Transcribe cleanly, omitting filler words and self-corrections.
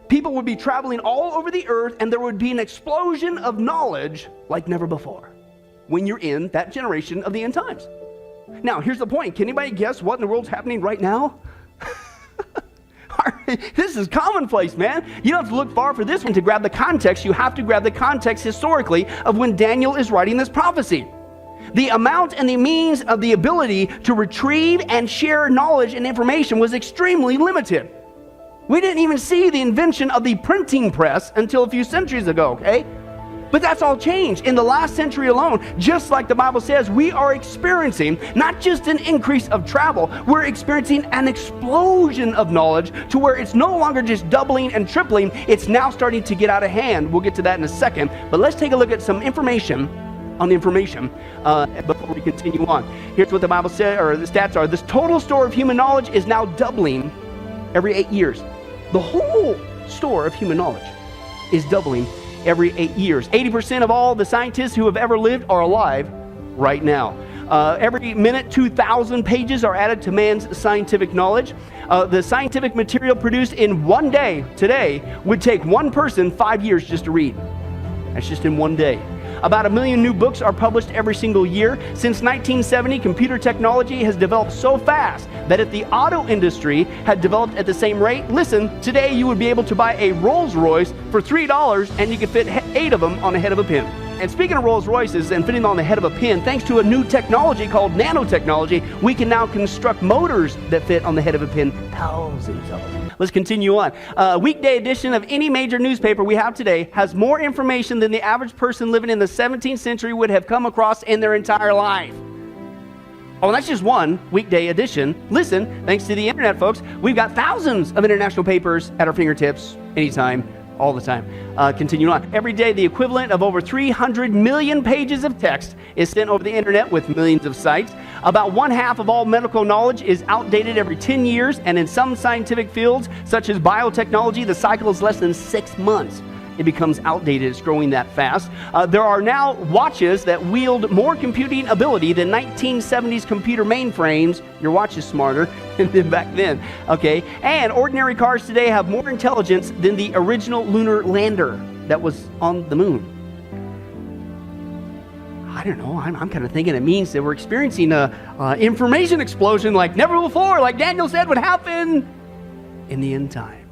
People would be traveling all over the earth, and there would be an explosion of knowledge like never before when you're in that generation of the end times. Now, here's the point. Can anybody guess what in the world's happening right now? This is commonplace, man. You don't have to look far for this one to grab the context. You have to grab the context historically of when Daniel is writing this prophecy. The amount and the means of the ability to retrieve and share knowledge and information was extremely limited. We didn't even see the invention of the printing press until a few centuries ago, okay? But that's all changed in the last century alone. Just like the Bible says, we are experiencing not just an increase of travel, we're experiencing an explosion of knowledge to where it's no longer just doubling and tripling, it's now starting to get out of hand. We'll get to that in a second, but let's take a look at some information on the information before we continue on. Here's what the Bible says, or the stats are. This total store of human knowledge is now doubling every 8 years. The whole store of human knowledge is doubling every 8 years. 80% of all the scientists who have ever lived are alive right now. Every minute, 2,000 pages are added to man's scientific knowledge. The scientific material produced in one day today would take one person 5 years just to read. That's just in one day. About 1 million new books are published every single year. Since 1970, computer technology has developed so fast that if the auto industry had developed at the same rate, listen, today you would be able to buy a Rolls Royce for $3 and you could fit 8 of them on the head of a pin. And speaking of Rolls Royces and fitting on the head of a pin, thanks to a new technology called nanotechnology, we can now construct motors that fit on the head of a pin, thousands of them. Let's continue on. Weekday edition of any major newspaper we have today has more information than the average person living in the 17th century would have come across in their entire life. Oh, that's just one weekday edition. Listen, thanks to the internet, folks, we've got thousands of international papers at our fingertips anytime, all the time. Continue on. Every day, the equivalent of over 300 million pages of text is sent over the internet with millions of sites. About 1/2 of all medical knowledge is outdated every 10 years, and in some scientific fields, such as biotechnology, the cycle is less than 6 months. It becomes outdated. It's growing that fast. There are now watches that wield more computing ability than 1970s computer mainframes. Your watch is smarter than back then, okay? And ordinary cars today have more intelligence than the original lunar lander that was on the moon. I don't know. I'm kind of thinking it means that we're experiencing a information explosion like never before, like Daniel said would happen in the end time.